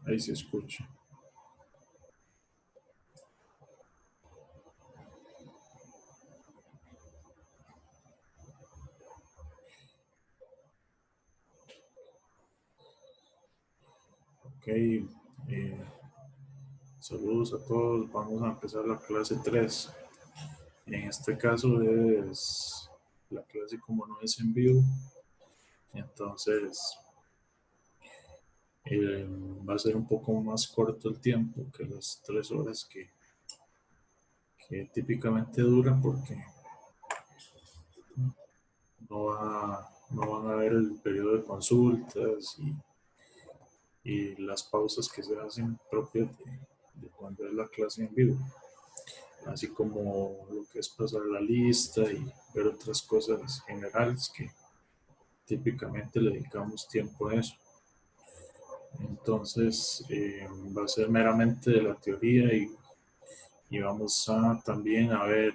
Ahí se escucha. Ok. Saludos a todos. Vamos a empezar la clase 3. En este caso es la clase, como no es en vivo, entonces va a ser un poco más corto el tiempo que las 3 horas que típicamente dura, porque no van a haber el periodo de consultas y las pausas que se hacen propias de cuando es la clase en vivo, así como lo que es pasar la lista y ver otras cosas generales que típicamente le dedicamos tiempo a eso. Entonces va a ser meramente de la teoría y vamos a también a ver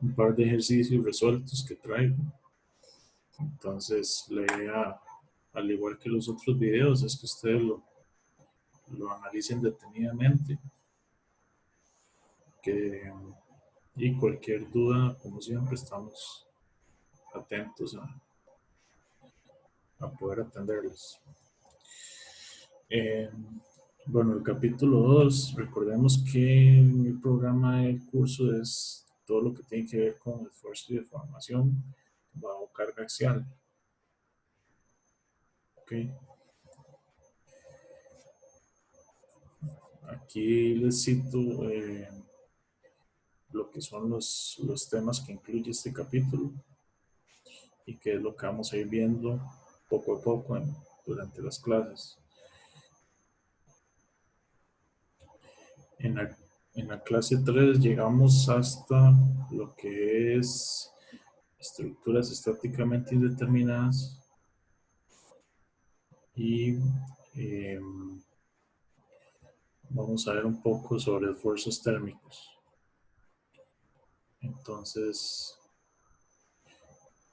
un par de ejercicios resueltos que traigo. Entonces la idea, al igual que los otros videos, es que ustedes lo analicen detenidamente, que, y cualquier duda, como siempre, estamos atentos a poder atenderlos. Eh, bueno, el capítulo 2, recordemos que mi programa del curso es todo lo que tiene que ver con esfuerzo y deformación bajo carga axial. Ok. Aquí les cito lo que son los temas que incluye este capítulo y que es lo que vamos a ir viendo poco a poco durante las clases. En la, en la clase 3 llegamos hasta lo que es estructuras estáticamente indeterminadas y eh, vamos a ver un poco sobre esfuerzos térmicos. Entonces,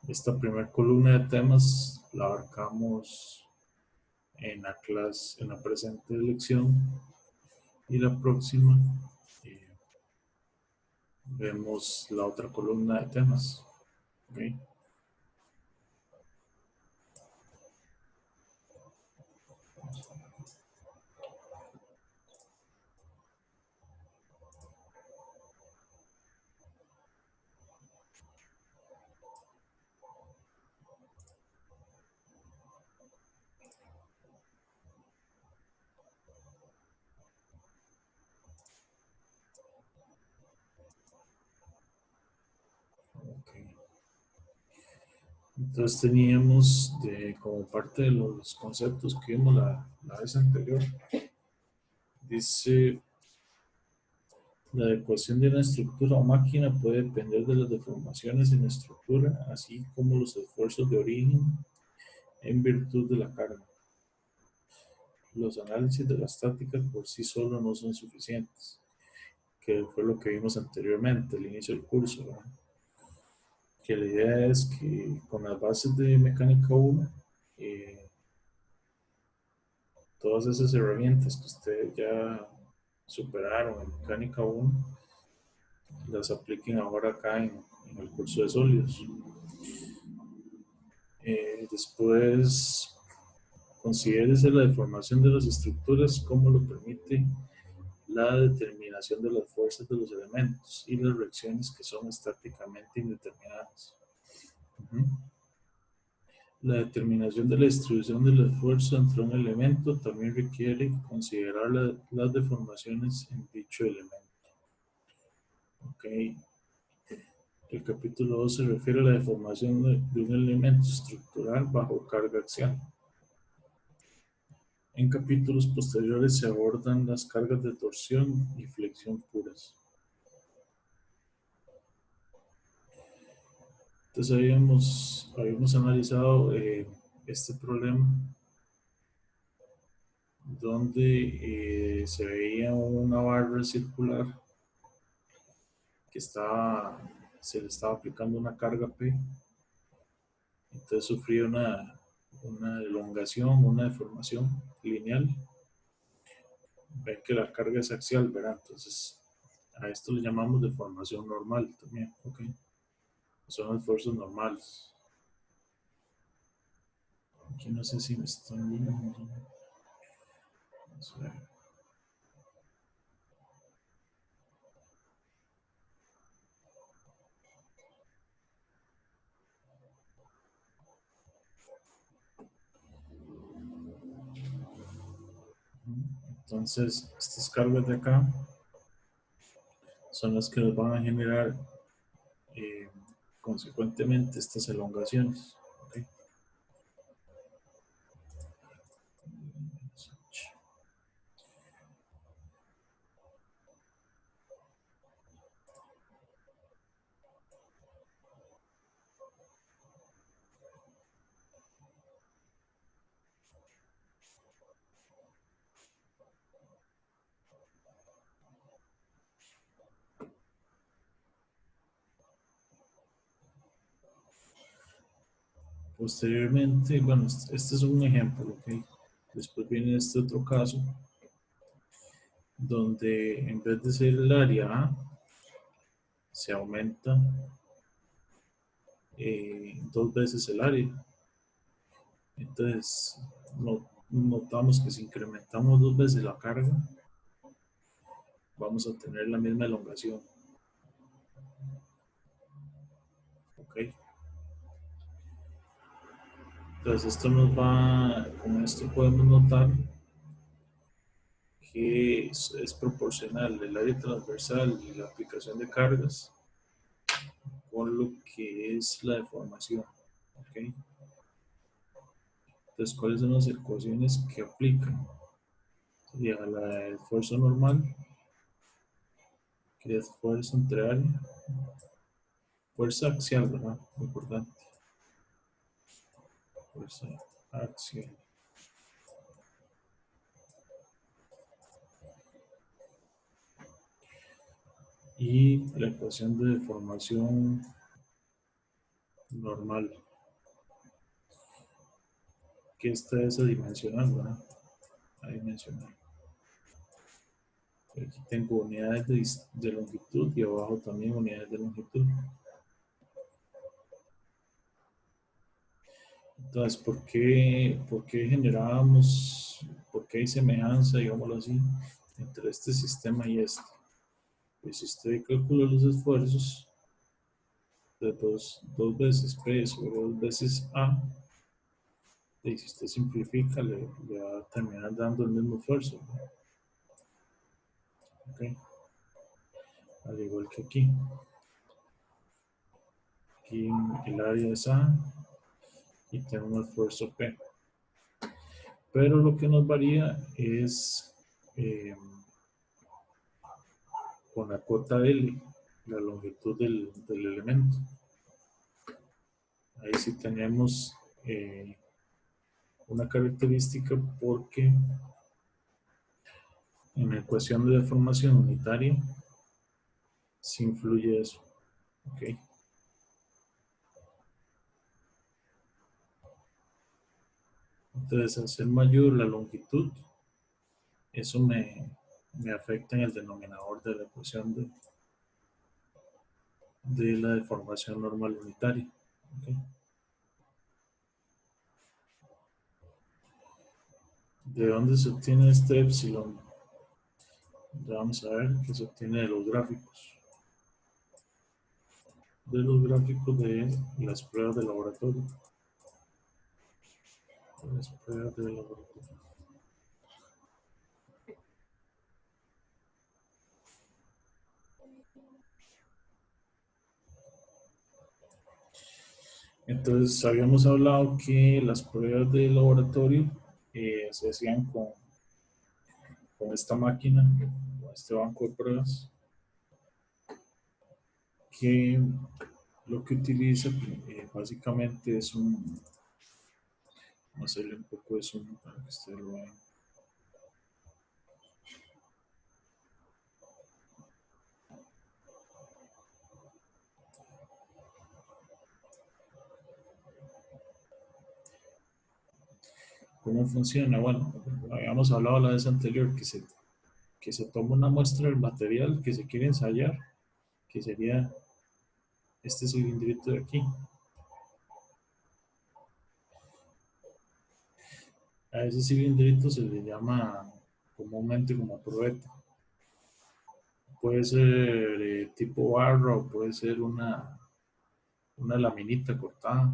esta primera columna de temas la abarcamos en la presente lección, y la próxima eh, vemos la otra columna de temas. ¿Okay? Okay. Entonces teníamos como parte de los conceptos que vimos la vez anterior, dice: la adecuación de una estructura o máquina puede depender de las deformaciones en la estructura, así como los esfuerzos de origen en virtud de la carga. Los análisis de la estática por sí solos no son suficientes, que fue lo que vimos anteriormente al inicio del curso, ¿verdad? Que la idea es que con las bases de mecánica 1, todas esas herramientas que ustedes ya superaron en mecánica 1, las apliquen ahora acá en el curso de sólidos. Después, considérese la deformación de las estructuras como lo permite la determinación de las fuerzas de los elementos y las reacciones que son estáticamente indeterminadas. La determinación de la distribución del esfuerzo entre un elemento también requiere considerar las deformaciones en dicho elemento. Okay. El capítulo 2 se refiere a la deformación de un elemento estructural bajo carga axial. En capítulos posteriores se abordan las cargas de torsión y flexión puras. Entonces habíamos analizado este problema donde se veía una barra circular que se le estaba aplicando una carga P. Entonces sufría una elongación, una deformación lineal ven que la carga es axial, ¿verdad? Entonces, a esto le llamamos deformación normal también, ¿ok? Son esfuerzos normales. Aquí no sé si me están viendo. Vamos a ver. Entonces, estas cargas de acá son las que nos van a generar eh, consecuentemente estas elongaciones. ¿Okay? Posteriormente, bueno, este es un ejemplo, ¿ok? Después viene este otro caso, donde en vez de ser el área A, se aumenta dos veces el área. Entonces, notamos que si incrementamos dos veces la carga, vamos a tener la misma elongación. ¿Ok? Entonces, esto nos va, con esto podemos notar que es proporcional el área transversal y la aplicación de cargas con lo que es la deformación. ¿Ok? Entonces, ¿cuáles son las ecuaciones que aplican? Sería la de esfuerzo normal, que es fuerza entre área, fuerza axial, ¿verdad? Importante. Fuerza axial. Y la ecuación de deformación normal, que esta es adimensional, ¿verdad? Adimensional. Aquí tengo unidades de longitud y abajo también unidades de longitud. Entonces, por qué generábamos, por qué hay semejanza, digámoslo así, entre este sistema y este? Pues si usted calcula los esfuerzos de dos veces P sobre dos veces A, y si usted simplifica, le va a terminar dando el mismo esfuerzo, ¿no? ¿Okay? Al igual que aquí. Aquí el área es A y tengo un esfuerzo P. Pero lo que nos varía es con la cota L, la longitud del elemento. Ahí sí tenemos una característica porque en la ecuación de deformación unitaria sí influye eso. ¿Okay? Entonces, al ser mayor la longitud, eso me afecta en el denominador de la ecuación de la deformación normal unitaria. ¿Okay? ¿De dónde se obtiene este epsilon? Ya vamos a ver que se obtiene de los gráficos. De los gráficos de las pruebas de laboratorio. Las pruebas de laboratorio. Entonces, habíamos hablado que las pruebas de laboratorio se hacían con esta máquina, con este banco de pruebas, que lo que utiliza básicamente es un, vamos a hacerle un poco de zoom para que ustedes lo vean. ¿Cómo funciona? Bueno, habíamos hablado la vez anterior que que se toma una muestra del material que se quiere ensayar, que sería este cilindrito de aquí. A ese cilindrito se le llama comúnmente como probeta. Puede ser tipo barra o puede ser una laminita cortada.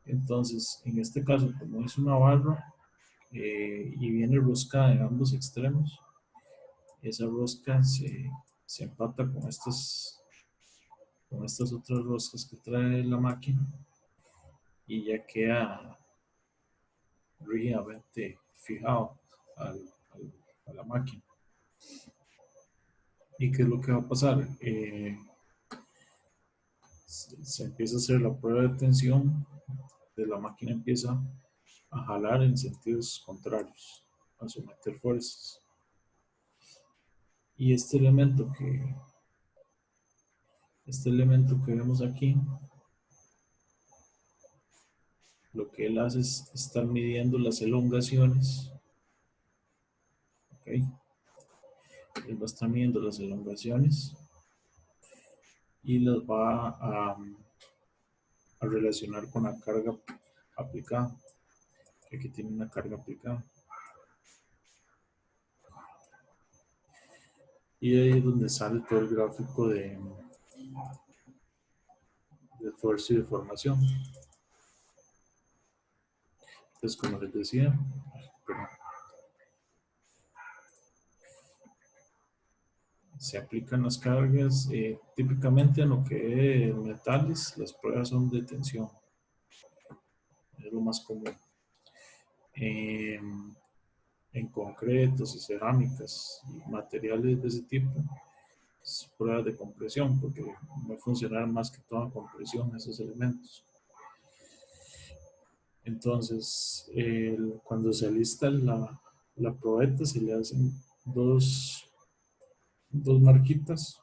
Entonces, en este caso, como es una barra y viene roscada en ambos extremos, esa rosca se empata con estas otras roscas que trae la máquina y ya queda rígidamente fijado a la máquina. ¿Y qué es lo que va a pasar? Se empieza a hacer la prueba de tensión, de la máquina empieza a jalar en sentidos contrarios, a someter fuerzas. Y este elemento que vemos aquí, lo que él hace es estar midiendo las elongaciones. ¿Okay? Él va a estar midiendo las elongaciones y las va a relacionar con la carga aplicada. Aquí tiene una carga aplicada. Y ahí es donde sale todo el gráfico de esfuerzo y deformación. Entonces, como les decía, se aplican las cargas típicamente en lo que es metales, las pruebas son de tensión, es lo más común. En concretos y cerámicas y materiales de ese tipo, es pruebas de compresión, porque va a funcionar más que toda compresión esos elementos. Entonces, cuando se alista la probeta, se le hacen dos marquitas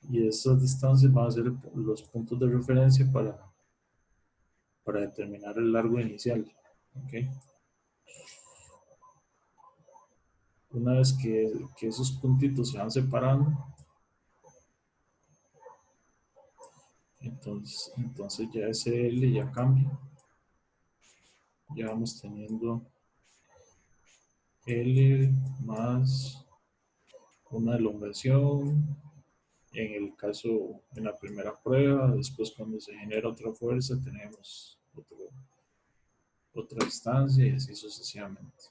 y esas distancias van a ser los puntos de referencia para determinar el largo inicial. ¿Okay? Una vez que esos puntitos se van separando, entonces ya ese L ya cambia. Ya vamos teniendo L más una elongación. En el caso, en la primera prueba, después cuando se genera otra fuerza, tenemos otra distancia y así sucesivamente.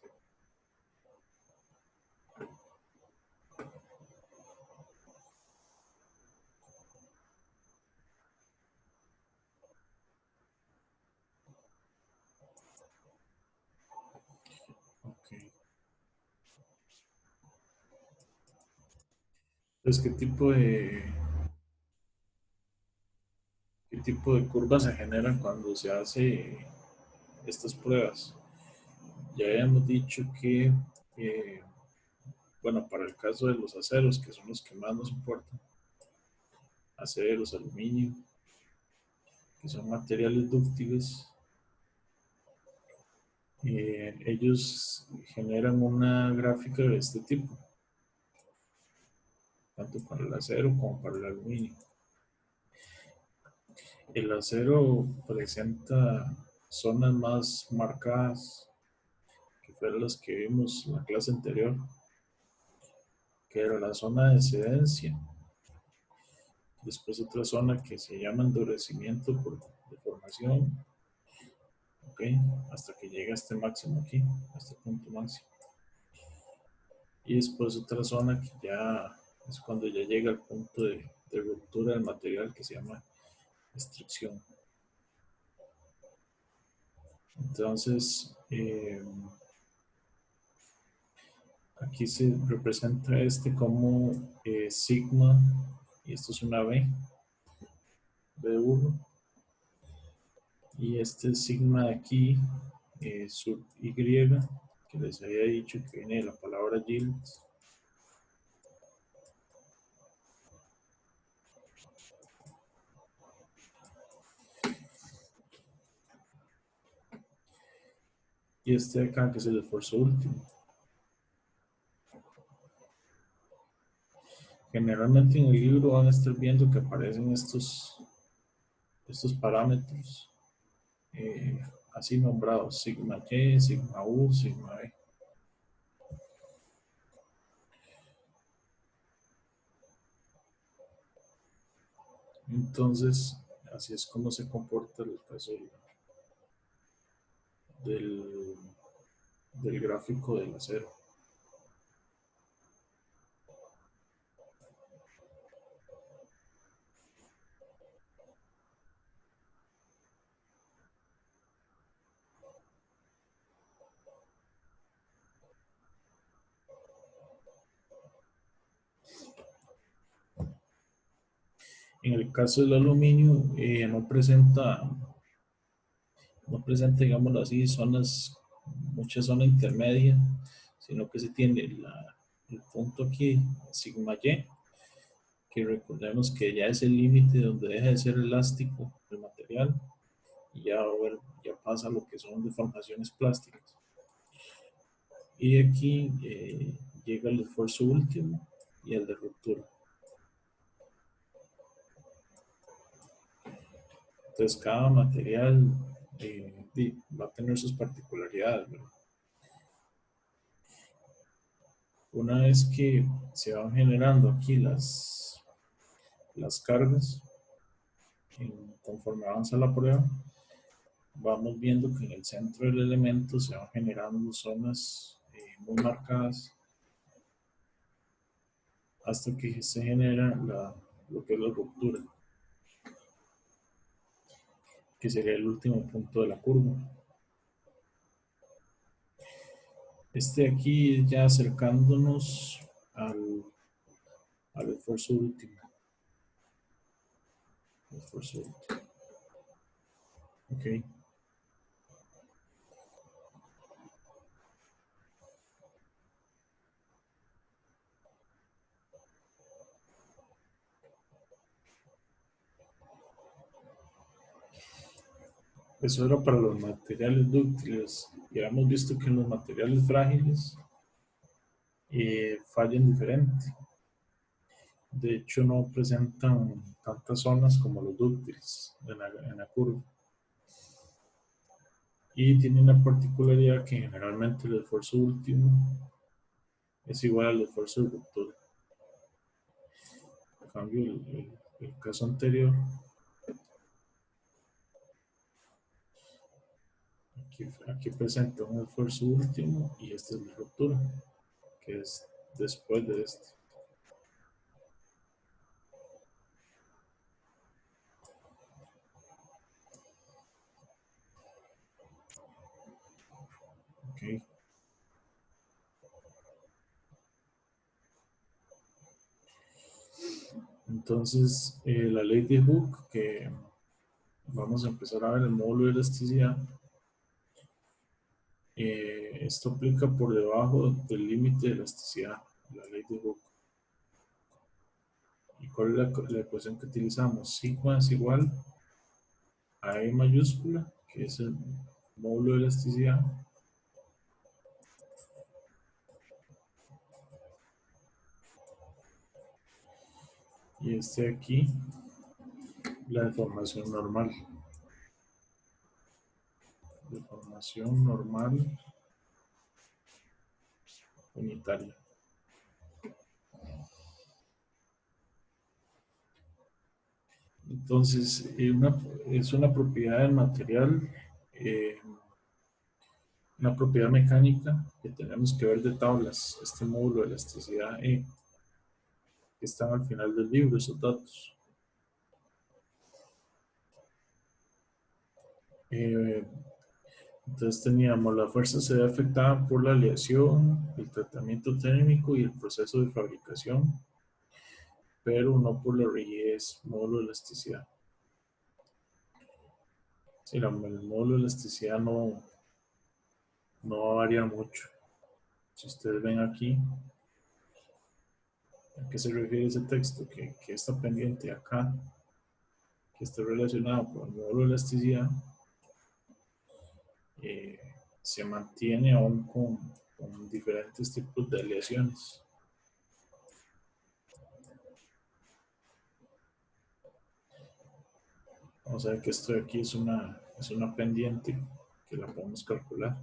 Okay. Entonces, ¿qué tipo de curvas se generan cuando se hace estas pruebas? Ya hemos dicho que, bueno, para el caso de los aceros, que son los que más nos importan, aceros, aluminio, que son materiales dúctiles, ellos generan una gráfica de este tipo, tanto para el acero como para el aluminio. El acero presenta zonas más marcadas, que fueron las que vimos en la clase anterior, que era la zona de excedencia. Después otra zona que se llama endurecimiento por deformación, ¿okay? Hasta que llega a este máximo aquí, a este punto máximo. Y después otra zona que ya es cuando ya llega al punto de ruptura del material que se llama estricción. Entonces, aquí se representa este como sigma, y esto es una B1, y este sigma de aquí, sub Y, que les había dicho que viene de la palabra yield. Y este de acá, que es el esfuerzo último. Generalmente en el libro van a estar viendo que aparecen estos parámetros eh, así nombrados, sigma Y, sigma U, sigma B. Entonces, así es como se comporta el caso del, del gráfico del acero. En el caso del aluminio, no presenta, digámoslo así, mucha zona intermedia, sino que se tiene el punto aquí, sigma Y, que recordemos que ya es el límite donde deja de ser elástico el material y ya pasa a lo que son deformaciones plásticas. Y aquí llega el esfuerzo último y el de ruptura. Entonces cada material va a tener sus particularidades, ¿verdad? Una vez que se van generando aquí las cargas, conforme avanza la prueba, vamos viendo que en el centro del elemento se van generando zonas muy marcadas hasta que se genera lo que es la ruptura, que sería el último punto de la curva. Este aquí ya acercándonos al esfuerzo último. Esfuerzo último. Ok. Eso era para los materiales dúctiles. Ya hemos visto que en los materiales frágiles fallan diferente. De hecho, no presentan tantas zonas como los dúctiles en la curva. Y tiene una particularidad que generalmente el esfuerzo último es igual al esfuerzo de ruptura. En cambio, el caso anterior, aquí presenta un esfuerzo último y este es la ruptura, que es después de este. Okay. Entonces, la ley de Hooke, que vamos a empezar a ver el módulo de elasticidad, esto aplica por debajo del límite de elasticidad, la ley de Hooke. ¿Y cuál es la ecuación que utilizamos? Sigma es igual a E mayúscula, que es el módulo de elasticidad, y este aquí, la deformación normal. Deformación normal unitaria. Entonces, es una propiedad del material, una propiedad mecánica que tenemos que ver de tablas, este módulo de elasticidad que están al final del libro, esos datos. Entonces teníamos la fuerza se ve afectada por la aleación, el tratamiento térmico y el proceso de fabricación, pero no por la rigidez, módulo de elasticidad. Sí, el módulo de elasticidad no va a variar mucho. Si ustedes ven aquí, ¿a qué se refiere ese texto? Que está pendiente acá, que está relacionado con el módulo de elasticidad, eh, se mantiene aún con diferentes tipos de aleaciones. Vamos a ver que esto de aquí es una pendiente que la podemos calcular.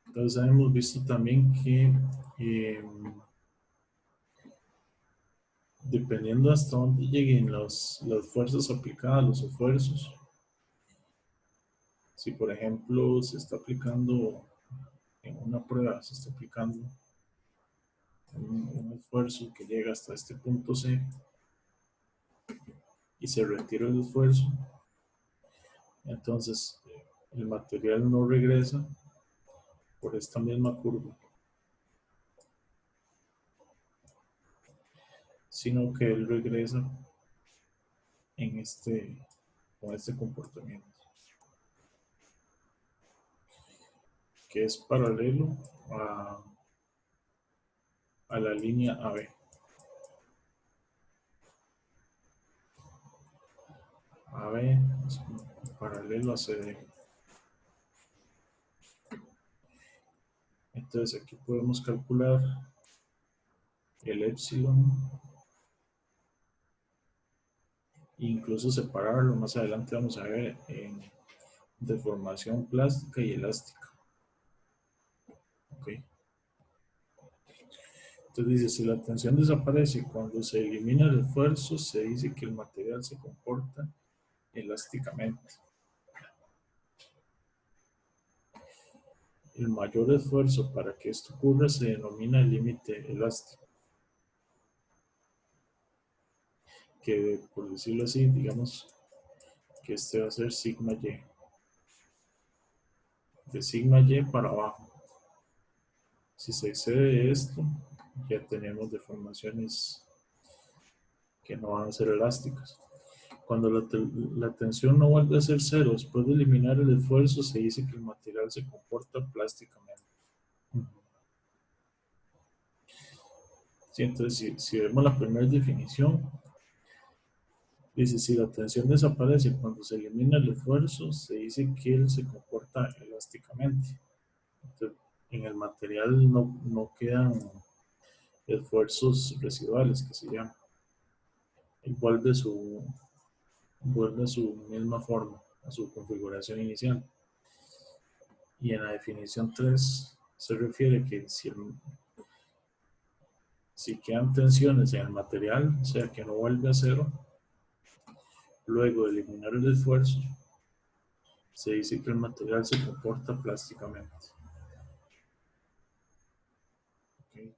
Entonces hemos visto también que dependiendo hasta dónde lleguen las fuerzas aplicadas, los esfuerzos, si por ejemplo se está aplicando en una prueba, se está aplicando un esfuerzo que llega hasta este punto C y se retira el esfuerzo, entonces el material no regresa por esta misma curva, sino que él regresa con este comportamiento, que es paralelo a la línea AB. AB es paralelo a CD. Entonces aquí podemos calcular el epsilon e incluso separarlo. Más adelante vamos a ver en deformación plástica y elástica. Okay. Entonces dice, si la tensión desaparece cuando se elimina el esfuerzo, se dice que el material se comporta elásticamente. El mayor esfuerzo para que esto ocurra se denomina el límite elástico, que por decirlo así, digamos que este va a ser sigma y. De sigma y para abajo. Si se excede esto, ya tenemos deformaciones que no van a ser elásticas. Cuando la tensión no vuelve a ser cero después de eliminar el esfuerzo, se dice que el material se comporta plásticamente. Sí, entonces, si vemos la primera definición, dice, si la tensión desaparece cuando se elimina el esfuerzo, se dice que él se comporta elásticamente. Entonces, en el material no quedan esfuerzos residuales, que se llaman. Y vuelve a su misma forma, a su configuración inicial. Y en la definición 3 se refiere que si quedan tensiones en el material, o sea que no vuelve a cero, luego de eliminar el esfuerzo, se dice que el material se comporta plásticamente. Okay.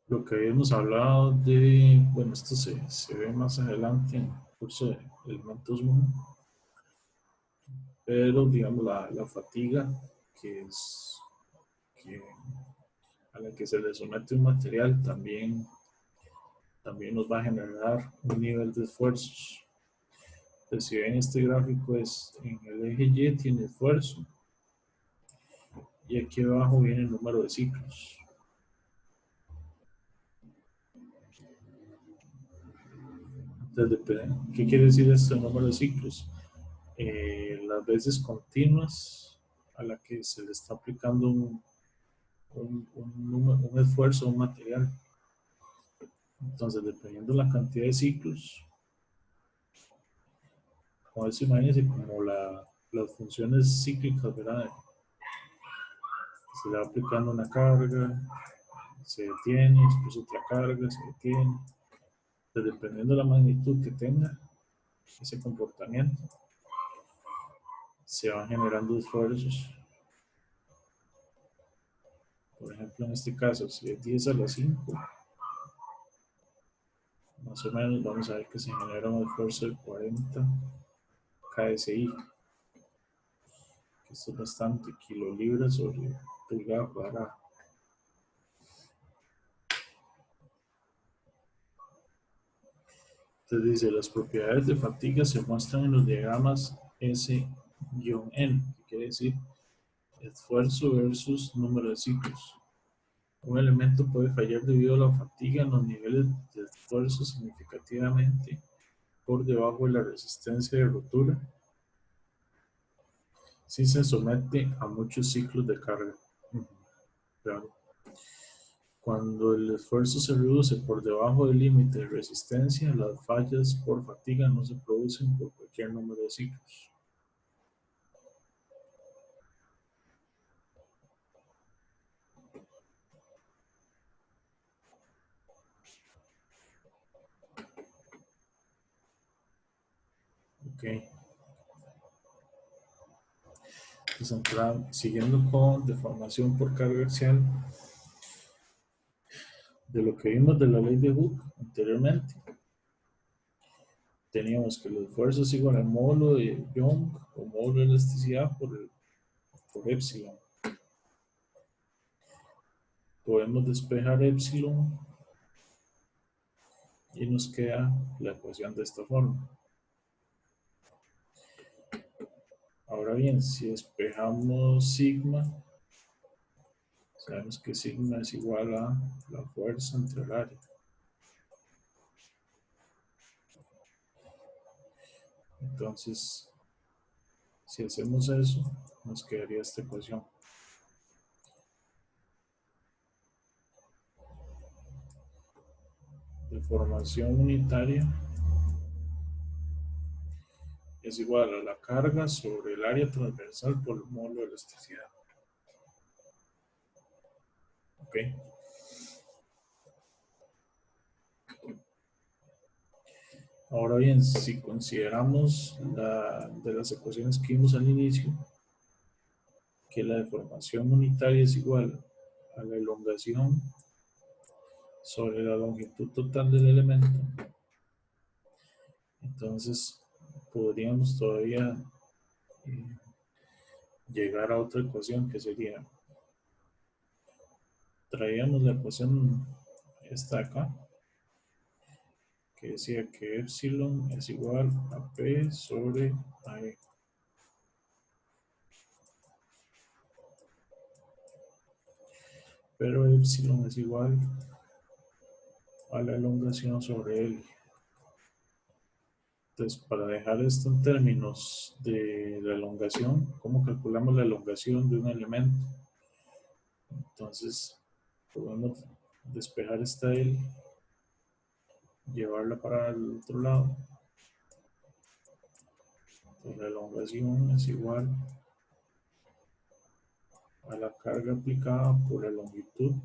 Lo que habíamos hablado bueno, esto se ve más adelante en el curso de elementos 1, pero digamos la fatiga, que es a la que se le somete un material, también nos va a generar un nivel de esfuerzos. Entonces, si ven este gráfico, en el eje Y tiene esfuerzo y aquí abajo viene el número de ciclos. Entonces, ¿qué quiere decir este número de ciclos? Las veces continuas a la que se le está aplicando un esfuerzo a un material. Entonces, dependiendo de la cantidad de ciclos, como eso, imagínense como las funciones cíclicas, ¿verdad? Se le va aplicando una carga, se detiene, después otra carga, se detiene. Entonces, dependiendo de la magnitud que tenga ese comportamiento, se van generando esfuerzos. Por ejemplo, en este caso, si es 10 a la 5, más o menos vamos a ver que se genera un esfuerzo de 40 KSI, que esto es bastante, kilolibras sobre pulgada cuadrada. Entonces dice, las propiedades de fatiga se muestran en los diagramas S-N, que quiere decir esfuerzo versus número de ciclos. Un elemento puede fallar debido a la fatiga en los niveles de esfuerzo significativamente por debajo de la resistencia de rotura si se somete a muchos ciclos de carga. Claro. Cuando el esfuerzo se reduce por debajo del límite de resistencia, las fallas por fatiga no se producen por cualquier número de ciclos. Ok. Entonces, siguiendo con deformación por carga axial, de lo que vimos de la ley de Hooke anteriormente, teníamos que el esfuerzo es igual al módulo de Young o módulo de elasticidad por epsilon. Podemos despejar epsilon y nos queda la ecuación de esta forma. Ahora bien, si despejamos sigma, sabemos que sigma es igual a la fuerza entre el área. Entonces, si hacemos eso, nos quedaría esta ecuación. Deformación unitaria es igual a la carga sobre el área transversal por el módulo de elasticidad. ¿Ok? Ahora bien, si consideramos de las ecuaciones que vimos al inicio, que la deformación unitaria es igual a la elongación sobre la longitud total del elemento, entonces podríamos todavía llegar a otra ecuación que sería, traíamos la ecuación esta acá, que decía que epsilon es igual a P sobre AE. Pero epsilon es igual a la elongación sobre L. Entonces, para dejar esto en términos de la elongación, ¿cómo calculamos la elongación de un elemento? Entonces, podemos despejar esta L, llevarla para el otro lado. Entonces, la elongación es igual a la carga aplicada por la longitud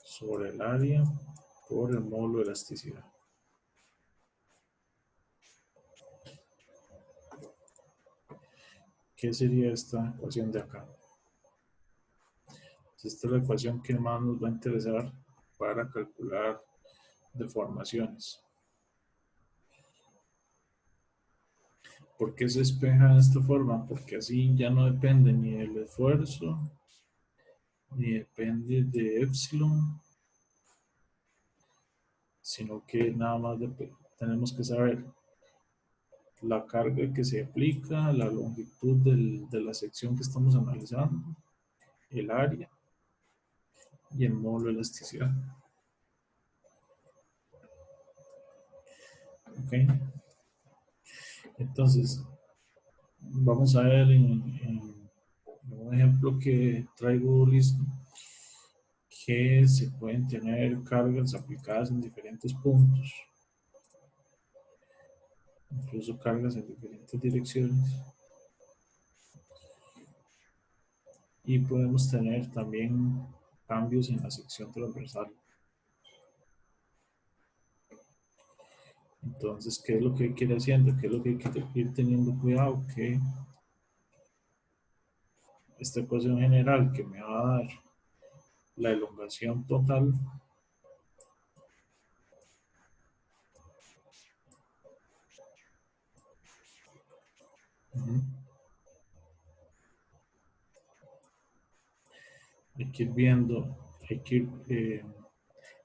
sobre el área por el módulo de elasticidad. ¿Qué sería esta ecuación de acá? Esta es la ecuación que más nos va a interesar para calcular deformaciones. ¿Por qué se despeja de esta forma? Porque así ya no depende ni del esfuerzo, ni depende de epsilon, sino que nada más tenemos que saber la carga que se aplica, la longitud de la sección que estamos analizando, el área y el módulo de elasticidad. ¿Ok? Entonces, vamos a ver en un ejemplo que traigo listo, que se pueden tener cargas aplicadas en diferentes puntos, incluso cargas en diferentes direcciones. Y podemos tener también cambios en la sección transversal. Entonces, ¿qué es lo que hay que ir haciendo? ¿Qué es lo que hay que ir teniendo cuidado? Que esta ecuación general que me va a dar la elongación total hay que ir viendo, hay que ir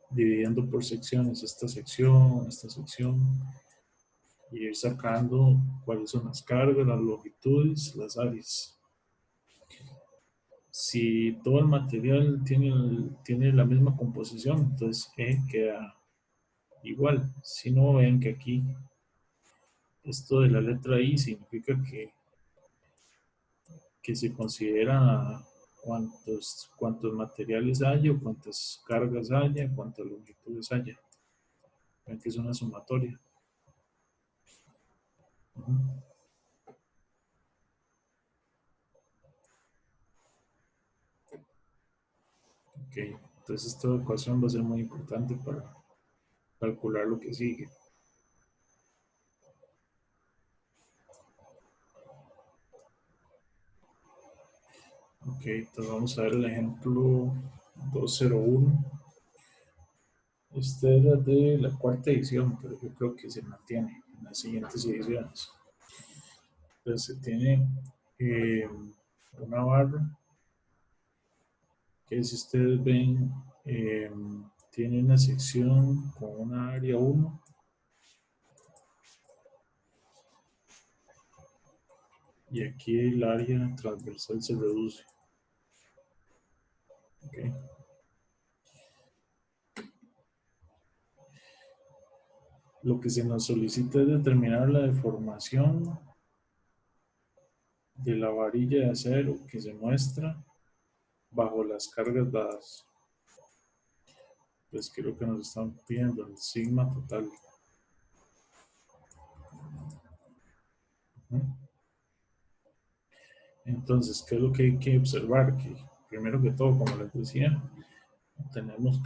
dividiendo por secciones, esta sección, y ir sacando cuáles son las cargas, las longitudes, las áreas. Si todo el material tiene la misma composición, entonces E queda igual. Si no, ven que aquí esto de la letra I significa que se considera cuántos materiales haya o cuántas cargas haya, cuántas longitudes haya. Ven que es una sumatoria. Ujú. Ok, entonces esta ecuación va a ser muy importante para calcular lo que sigue. Ok, entonces vamos a ver el ejemplo 201. Este era de la cuarta edición, pero yo creo que se mantiene en las siguientes ediciones. Entonces se tiene eh, una barra que, si ustedes ven, eh, tiene una sección con una área 1 y aquí el área transversal se reduce. Okay. Lo que se nos solicita es determinar la deformación de la varilla de acero que se muestra bajo las cargas dadas. Pues creo que nos están pidiendo el sigma total. ¿No? Entonces, ¿qué es lo que hay que observar? Que primero que todo, como les decía, tenemos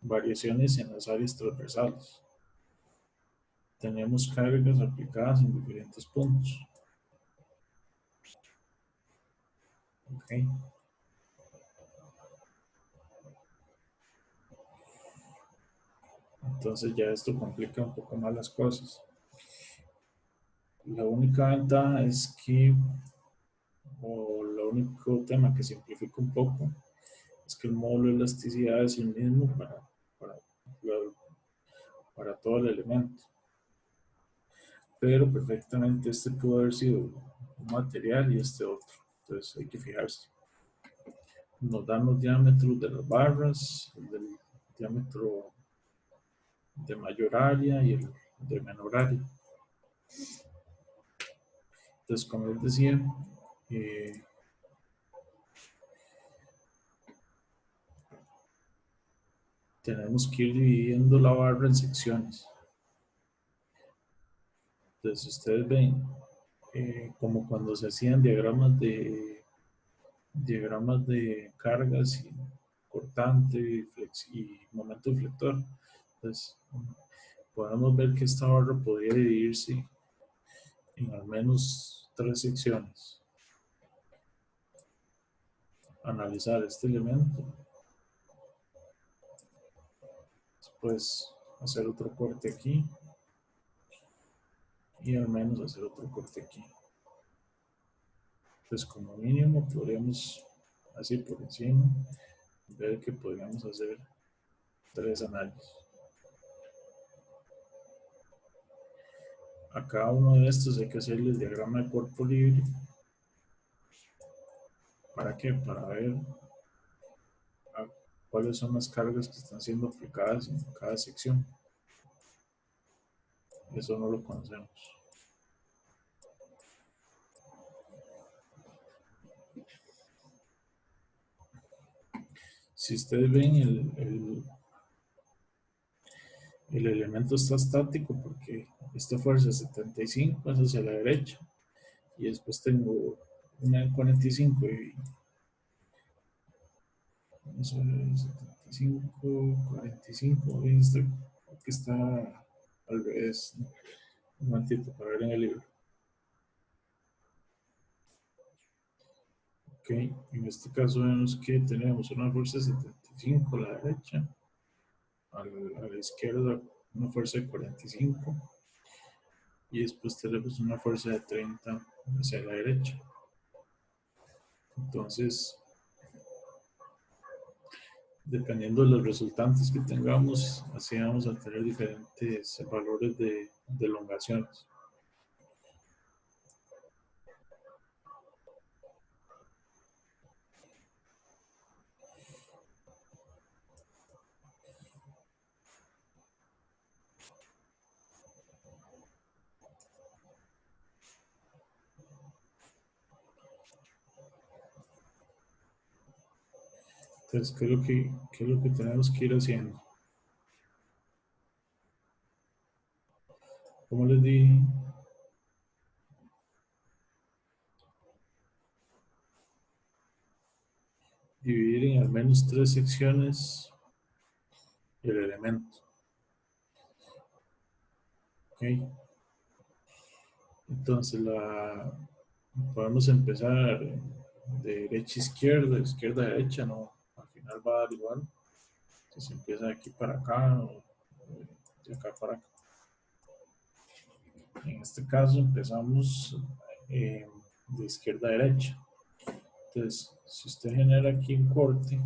variaciones en las áreas transversales. Tenemos cargas aplicadas en diferentes puntos. ¿Okay? Entonces ya esto complica un poco más las cosas. La única ventaja es que, o el único tema que simplifica un poco, es que el módulo de elasticidad es el mismo para, para todo el elemento. Pero perfectamente este pudo haber sido un material y este otro. Entonces hay que fijarse. Nos dan los diámetros de las barras, el del diámetro de mayor área y el de menor área. Entonces, como les decía, eh, tenemos que ir dividiendo la barra en secciones. Entonces, ustedes ven como cuando se hacían diagramas de cargas y cortante y momento deflector. Entonces, podemos ver que esta barra podría dividirse en al menos 3 secciones. Analizar este elemento, después hacer otro corte aquí y al menos hacer otro corte aquí. Entonces, como mínimo podríamos, así por encima, ver que podríamos hacer 3 análisis. A cada uno de estos hay que hacerle el diagrama de cuerpo libre. ¿Para qué? Para ver cuáles son las cargas que están siendo aplicadas en cada sección. Eso no lo conocemos. Si ustedes ven, el elemento está estático porque esta fuerza es 75, es hacia la derecha. Y después tengo una de 45 y eso es 75, 45, que está al revés. Un momentito para ver en el libro. Ok, en este caso vemos que tenemos una fuerza de 75 a la derecha, a la izquierda una fuerza de 45 y después tenemos una fuerza de 30 hacia la derecha. Entonces, dependiendo de los resultantes que tengamos, así vamos a tener diferentes valores de elongaciones. Entonces, qué es lo que tenemos que ir haciendo? Como les dije, dividir en al menos 3 secciones el elemento. ¿Ok? Entonces, podemos empezar de derecha a izquierda, izquierda a derecha, no, al final va a dar igual. Entonces empieza de aquí para acá, o de acá para acá. En este caso empezamos de izquierda a derecha. Entonces, si usted genera aquí un corte,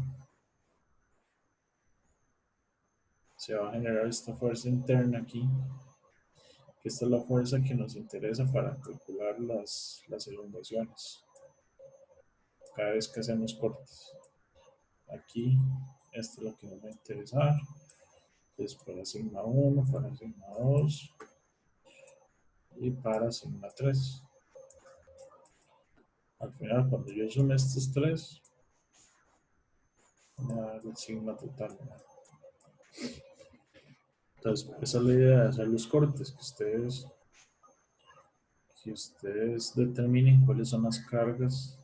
se va a generar esta fuerza interna aquí, que esta es la fuerza que nos interesa para calcular las elongaciones cada vez que hacemos cortes. Aquí, esto es lo que nos va a interesar. Entonces, para sigma 1, para sigma 2 y para sigma 3. Al final, cuando yo sume estos tres, me da el sigma total, ¿no? Entonces, esa es la idea de hacer los cortes, que ustedes determinen cuáles son las cargas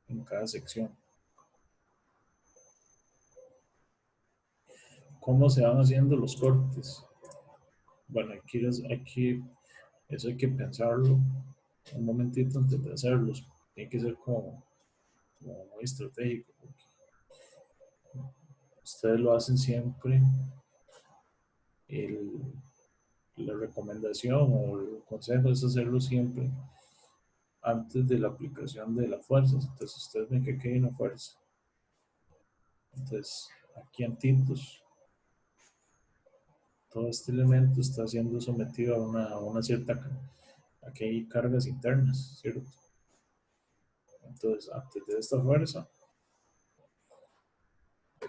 en cada sección. ¿Cómo se van haciendo los cortes? Bueno, eso hay que pensarlo un momentito antes de hacerlos. Tiene que ser como muy estratégico, porque ustedes lo hacen siempre. El, la recomendación o el consejo es hacerlo siempre antes de la aplicación de las fuerzas. Entonces ustedes ven que aquí hay una fuerza. Entonces aquí en tintos todo este elemento está siendo sometido a una cierta, aquí hay cargas internas, ¿cierto? Entonces antes de esta fuerza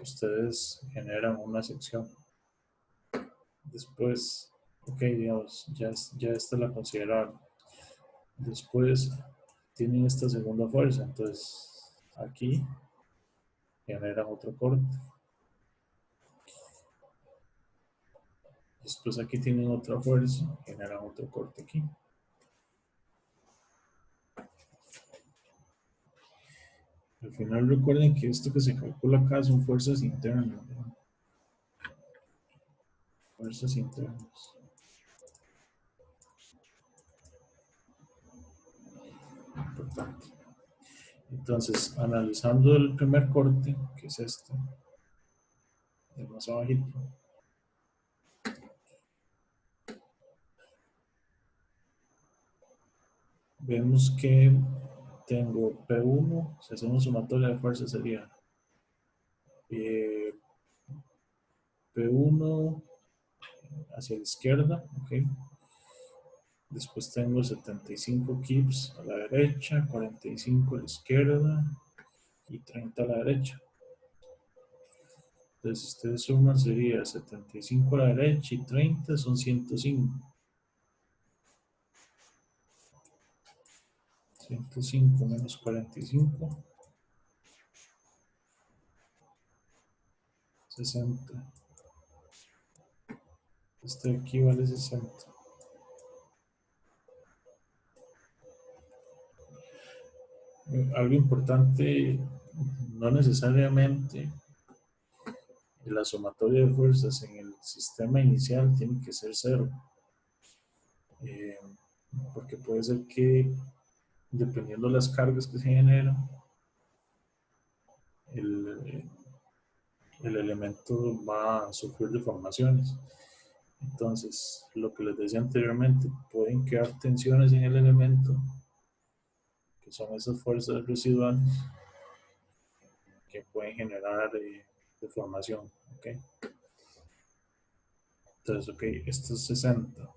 ustedes generan una sección. Después, ok, digamos, ya esta la consideraron. Después tienen esta segunda fuerza, entonces aquí generan otro corte. Después aquí tienen otra fuerza, generan otro corte aquí. Al final recuerden que esto que se calcula acá son fuerzas internas, ¿no? Fuerzas internas. Importante. Entonces, analizando el primer corte, que es este, el más abajito, vemos que tengo P1, si hacemos sumatoria de fuerzas sería eh, P1 hacia la izquierda, ¿ok? Después tengo 75 kips a la derecha, 45 a la izquierda y 30 a la derecha. Entonces, si ustedes suman, sería 75 a la derecha y 30 son 105. 105 menos 45, 60. Este aquí vale 60. Algo importante, no necesariamente la sumatoria de fuerzas en el sistema inicial tiene que ser cero. Eh, porque puede ser que, dependiendo de las cargas que se generan, el, el elemento va a sufrir deformaciones. Entonces, lo que les decía anteriormente, pueden quedar tensiones en el elemento, que son esas fuerzas residuales que pueden generar deformación. ¿Okay? Entonces, ok, esto es 60.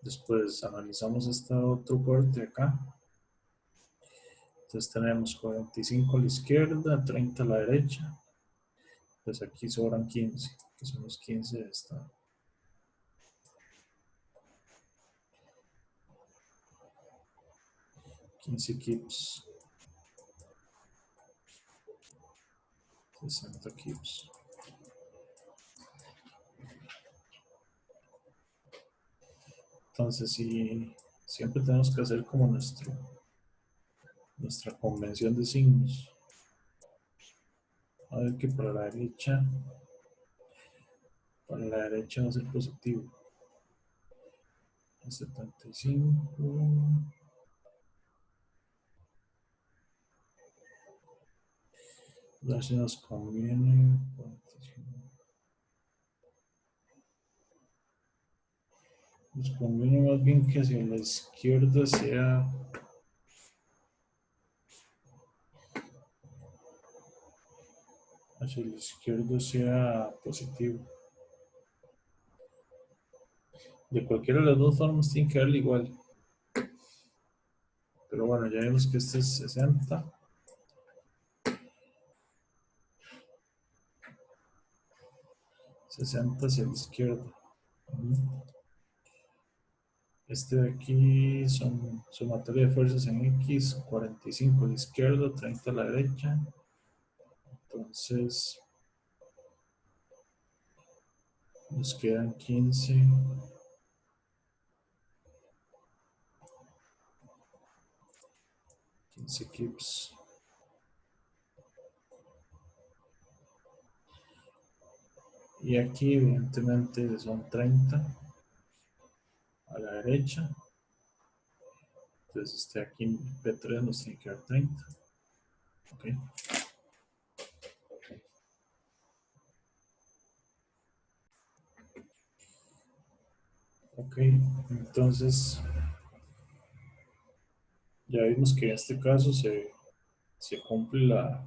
Después analizamos este otro corte acá. Entonces tenemos 45 a la izquierda, 30 a la derecha. Pues aquí sobran 15, que son los 15 de esta. 15 kips. 60 kips. Entonces, si siempre tenemos que hacer como nuestra convención de signos. A ver que para la derecha va a ser positivo. 75. A ver si nos conviene. 45. Nos conviene más bien que hacia la izquierda sea positivo. De cualquiera de las dos formas tiene que darle igual. Pero bueno, ya vemos que este es 60. 60 hacia la izquierda. Este de aquí son sumatoria de fuerzas en X, 45 a la izquierda, 30 a la derecha. Entonces, nos quedan 15. 15 kips. Y aquí, evidentemente, son 30 a la derecha. Entonces, aquí en P3 nos tiene que dar 30. Ok. Ok, entonces ya vimos que en este caso se cumple la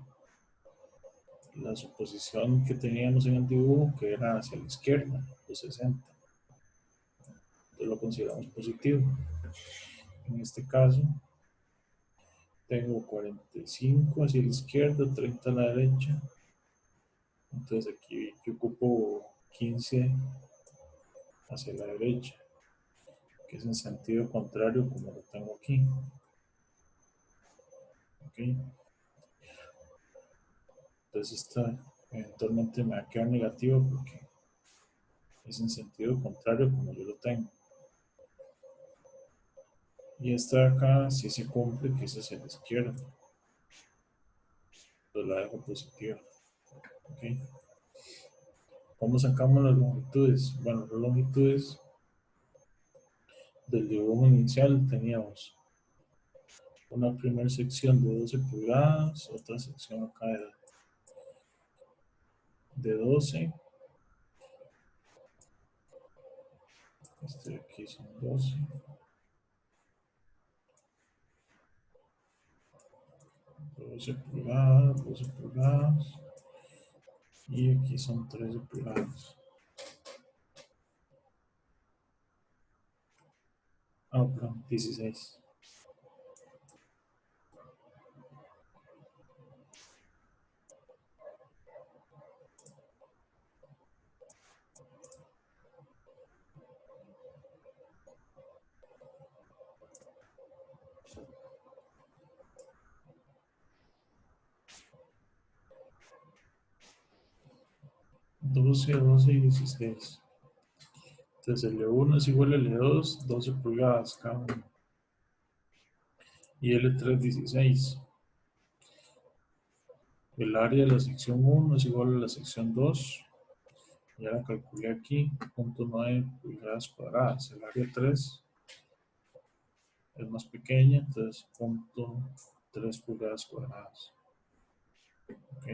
suposición que teníamos en el dibujo, que era hacia la izquierda, los 60. Entonces lo consideramos positivo. En este caso, tengo 45 hacia la izquierda, 30 a la derecha. Entonces aquí yo ocupo 15 hacia la derecha, que es en sentido contrario como lo tengo aquí. ¿Ok? Entonces esta eventualmente me va a quedar negativa porque es en sentido contrario como yo lo tengo. Y esta de acá sí se cumple, que es hacia la izquierda. Entonces la dejo positiva. ¿Ok? ¿Cómo sacamos las longitudes? Bueno, las longitudes del dibujo inicial teníamos una primera sección de 12 pulgadas, otra sección acá de 12. Este de aquí son 12. 12 pulgadas, 12 pulgadas. Y aquí son 13 pulgadas. Ah, perdón, 16. Doce, 12 y 16. Entonces L1 es igual a L2, 12 pulgadas cada uno. Y L3, 16. El área de la sección 1 es igual a la sección 2. Ya la calculé aquí, 0.9 pulgadas cuadradas. El área 3 es más pequeña, entonces 0.3 pulgadas cuadradas. ¿Ok?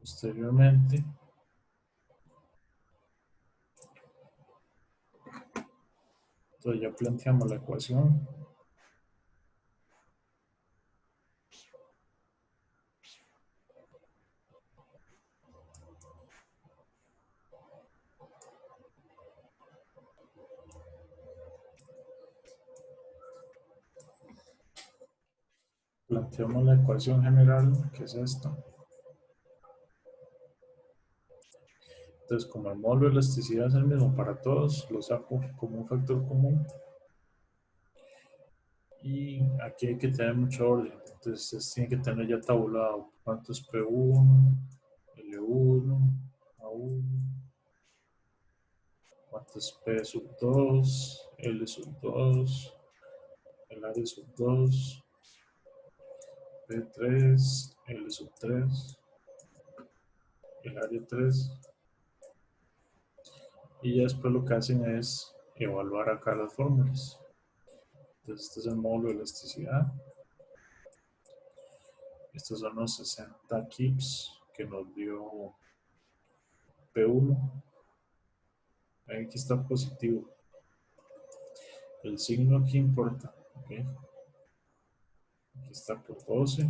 Posteriormente, entonces ya planteamos la ecuación. Planteamos la ecuación general, que es esta. Entonces, como el módulo de elasticidad es el mismo para todos, lo saco como un factor común. Y aquí hay que tener mucho orden. Entonces, tiene que tener ya tabulado cuánto es P1, L1, A1, cuánto es P sub 2, L sub 2, el área sub 2, P3, L sub 3, el área 3. Y ya después lo que hacen es evaluar acá las fórmulas. Entonces, este es el módulo de elasticidad. Estos son los 60 kips que nos dio P1. Aquí está positivo. El signo aquí importa. ¿Okay? Aquí está por 12.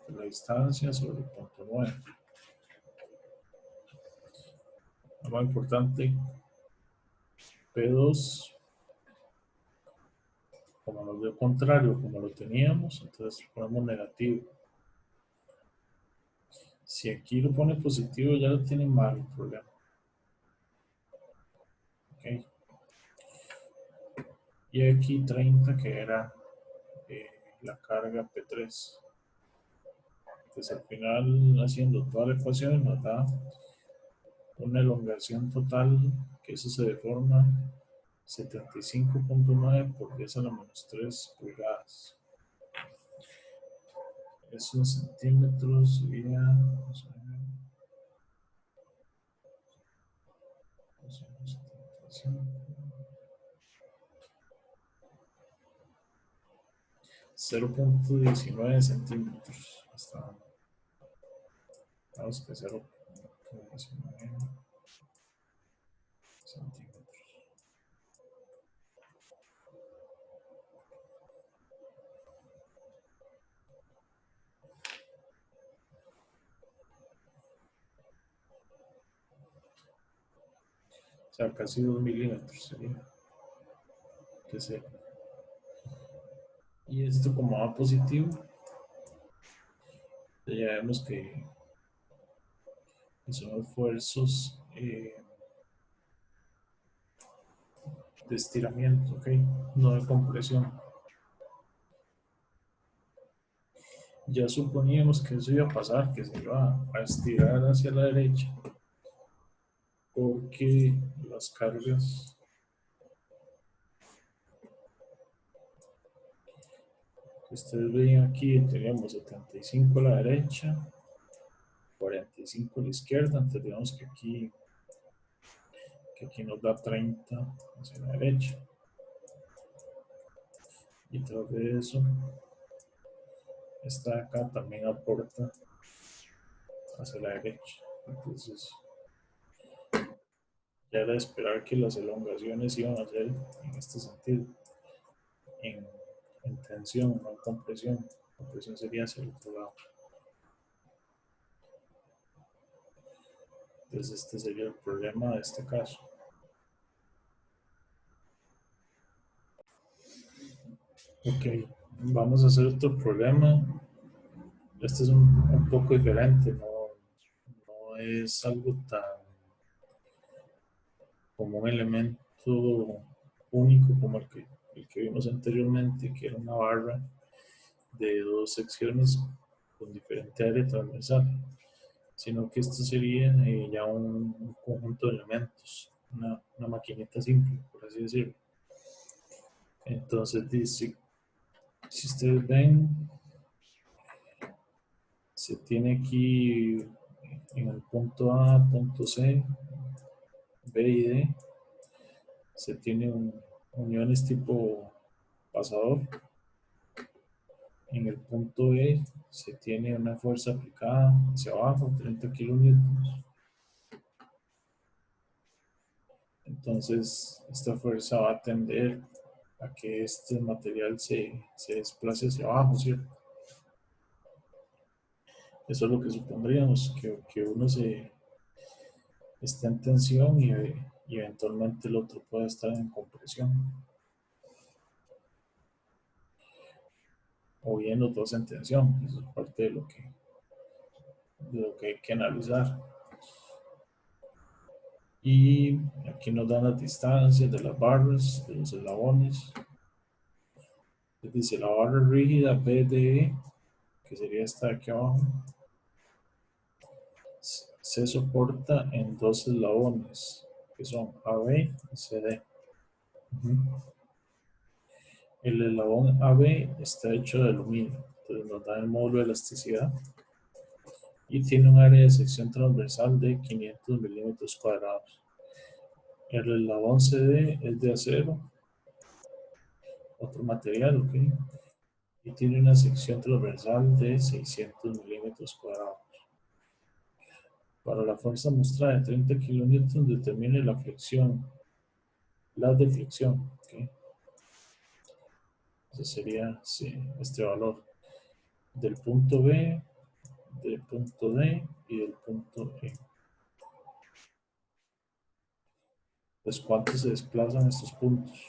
La distancia sobre el punto 9. Lo más importante, P2, como nos dio contrario, como lo teníamos, entonces ponemos negativo. Si aquí lo pone positivo, ya lo tiene mal el problema. ¿Okay? Y aquí 30, que era la carga P3. Entonces al final, haciendo toda la ecuación, nos da una elongación total, que eso se deforma 75.9 por 10 a la menos 3 pulgadas. Eso en centímetros sería, vamos a ver, 0.19 centímetros. Vamos que 0.19 centímetros. O sea, casi 2 milímetros sería. Que sea. Y esto como va positivo, ya vemos que son esfuerzos de estiramiento, ¿ok? No de compresión. Ya suponíamos que eso iba a pasar, que se iba a estirar hacia la derecha, porque las cargas que ustedes ven aquí, teníamos 75 a la derecha, 45 a la izquierda, entonces digamos que aquí nos da 30 hacia la derecha. Y tras de eso, esta de acá también aporta hacia la derecha. Entonces, ya era de esperar que las elongaciones iban a ser en este sentido, en tensión, no en compresión. Compresión sería hacia el otro lado. Entonces, este sería el problema de este caso. Ok, vamos a hacer otro problema. Este es un poco diferente, no es algo tan como un elemento único como el que vimos anteriormente, que era una barra de dos secciones con diferente área transversal, sino que esto sería ya un conjunto de elementos, una maquinita simple, por así decirlo. Entonces dice, si ustedes ven, se tiene aquí en el punto A, punto C, B y D, se tiene uniones tipo pasador. En el punto E se tiene una fuerza aplicada hacia abajo, 30 kilonewtons. Entonces, esta fuerza va a tender a que este material se desplace hacia abajo, ¿cierto? Eso es lo que supondríamos, que uno está en tensión y eventualmente el otro puede estar en compresión. o bien los dos en tensión. Eso es parte de lo que hay que analizar. Y aquí nos dan las distancias de las barras, de los eslabones. Dice la barra rígida BDE, que sería esta de aquí abajo, se soporta en dos eslabones, que son AB y CD. El eslabón AB está hecho de aluminio, entonces nos da el módulo de elasticidad y tiene un área de sección transversal de 500 milímetros cuadrados. El eslabón CD es de acero, otro material, ¿ok? Y tiene una sección transversal de 600 milímetros cuadrados. Para la fuerza mostrada de 30 kilonewtons determine la flexión, la deflexión, ¿ok? Ese sería sí, este valor del punto B, del punto D y del punto E. Entonces, ¿cuánto se desplazan estos puntos?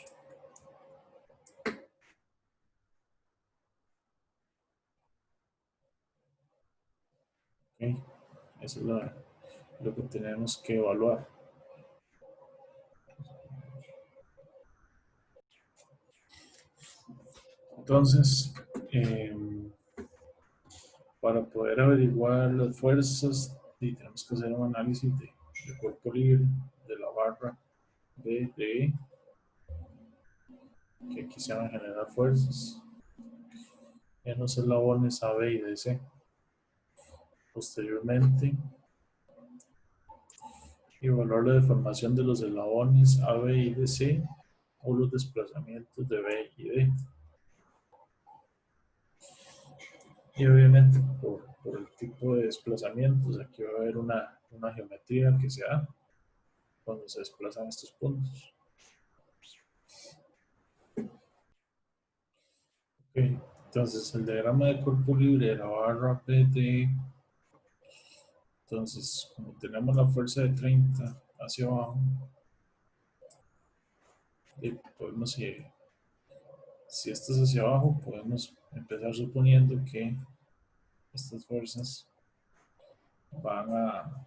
¿Ok? Eso es lo que tenemos que evaluar. Entonces, para poder averiguar las fuerzas, tenemos que hacer un análisis de cuerpo libre, de la barra B, de E, que aquí se van a generar fuerzas en los eslabones A, B y D, C. Posteriormente, evaluar la deformación de los eslabones A, B y D, C o los desplazamientos de B y D. Y obviamente por el tipo de desplazamientos, aquí va a haber una geometría que se da cuando se desplazan estos puntos. Okay. Entonces, el diagrama de cuerpo libre de la barra PT. Entonces, como tenemos la fuerza de 30 hacia abajo, podemos, si esto es hacia abajo, podemos empezar suponiendo que estas fuerzas van a,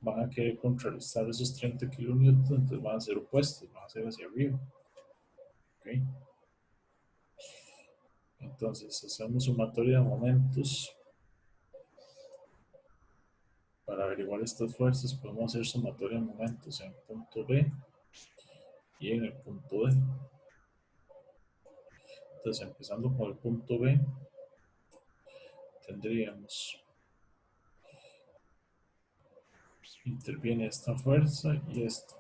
van a querer contrarrestar esos 30 kilonewtons, entonces van a ser opuestos, van a ser hacia arriba. Okay. Entonces, hacemos sumatoria de momentos. Para averiguar estas fuerzas, podemos hacer sumatoria de momentos en el punto B y en el punto D. Entonces, empezando con el punto B, tendríamos, interviene esta fuerza y esta.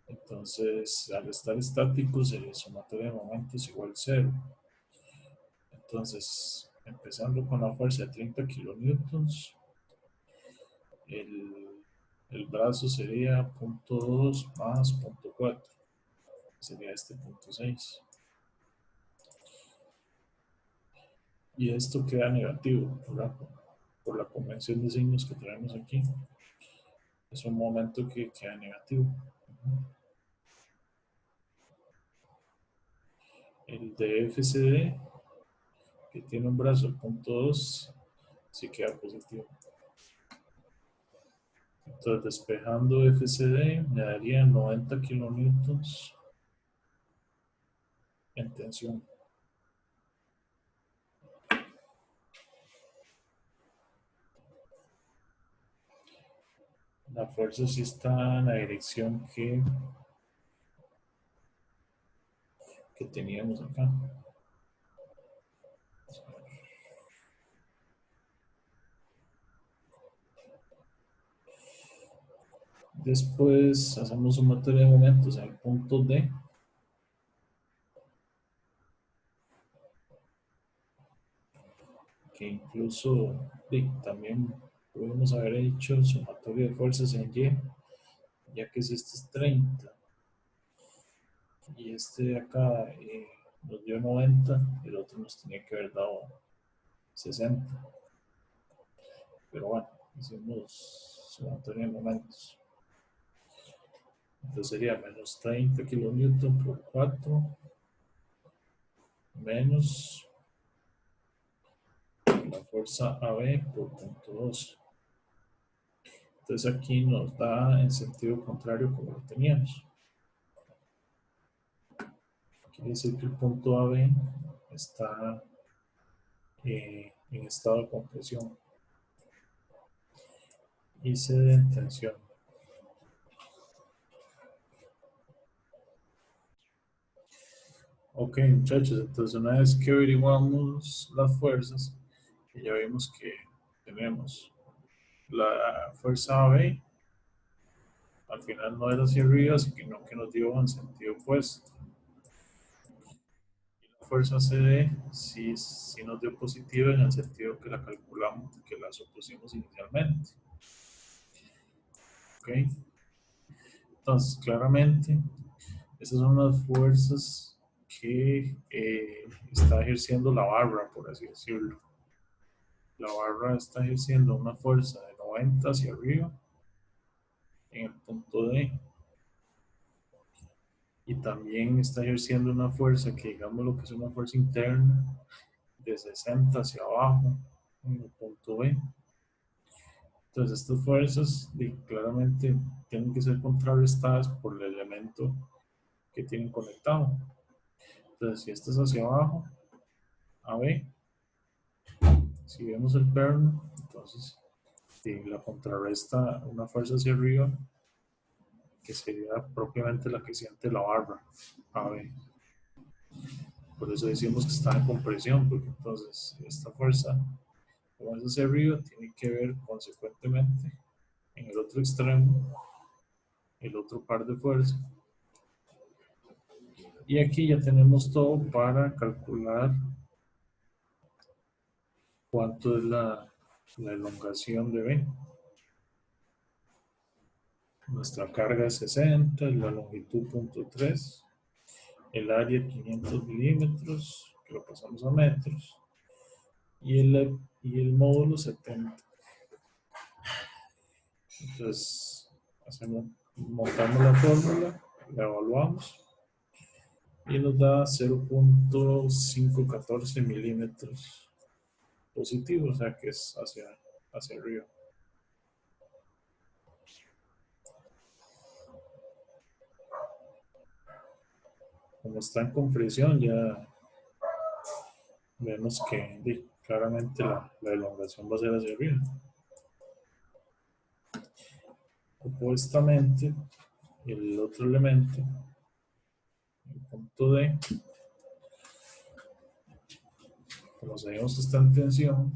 Entonces, al estar estático, sería sumatoria de momentos igual 0. Entonces, empezando con la fuerza de 30 kilonewtons, el brazo sería punto 2 más punto 4, sería este punto 6. Y esto queda negativo, ¿verdad? Por la convención de signos que tenemos aquí. Es un momento que queda negativo. El de FCD, que tiene un brazo punto 2, sí queda positivo. Entonces, despejando FCD, me daría 90 kilonewtons en tensión. La fuerza sí está en la dirección que teníamos acá. Después hacemos sumatoria de momentos en el punto D. Que incluso también podemos haber hecho sumatoria de fuerzas en Y, ya que este es 30 y este de acá nos dio 90 y el otro nos tenía que haber dado 60. Pero bueno, hicimos sumatoria de momentos. Entonces sería menos 30 kilonewton por 4 menos la fuerza AB por punto 2. Entonces aquí nos da en sentido contrario como lo teníamos. Quiere decir que el punto AB está en estado de compresión y cede en tensión. Ok, muchachos, entonces una vez que averiguamos las fuerzas, ya vimos que tenemos la fuerza AB, al final no es hacia arriba, sino que nos dio en sentido opuesto. Y la fuerza CD sí nos dio positiva en el sentido que la calculamos, que la supusimos inicialmente. Ok, entonces claramente esas son las fuerzas que está ejerciendo la barra, por así decirlo. La barra está ejerciendo una fuerza de 90 hacia arriba en el punto D. Y también está ejerciendo una fuerza que digamos lo que es una fuerza interna de 60 hacia abajo en el punto B. Entonces estas fuerzas claramente tienen que ser contrarrestadas por el elemento que tienen conectado. Entonces si esto es hacia abajo, AB, si vemos el perno, entonces la contrarresta una fuerza hacia arriba, que sería propiamente la que siente la barra, AB. Por eso decimos que está en compresión, porque entonces esta fuerza, como es hacia arriba, tiene que ver consecuentemente en el otro extremo, el otro par de fuerzas. Y aquí ya tenemos todo para calcular cuánto es la elongación de B. Nuestra carga es 60, la longitud 0.3, el área 500 milímetros, que lo pasamos a metros, y el módulo 70. Entonces, montamos la fórmula, la evaluamos y nos da 0.514 milímetros positivo, o sea que es hacia arriba. Como está en compresión, ya vemos que claramente la elongación va a ser hacia arriba. Opuestamente, el otro elemento, el punto D, como sabemos que está en tensión,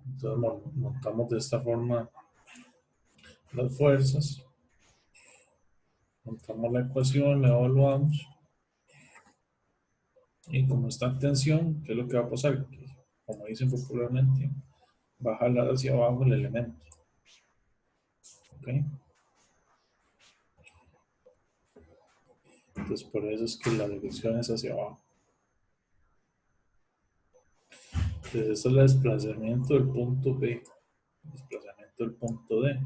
entonces montamos de esta forma las fuerzas, montamos la ecuación, la evaluamos, y como está en tensión, ¿qué es lo que va a pasar? Que, como dicen popularmente, va a jalar hacia abajo el elemento. ¿Ok? Entonces por eso es que la dirección es hacia abajo. Entonces eso es el desplazamiento del punto B, el desplazamiento del punto D.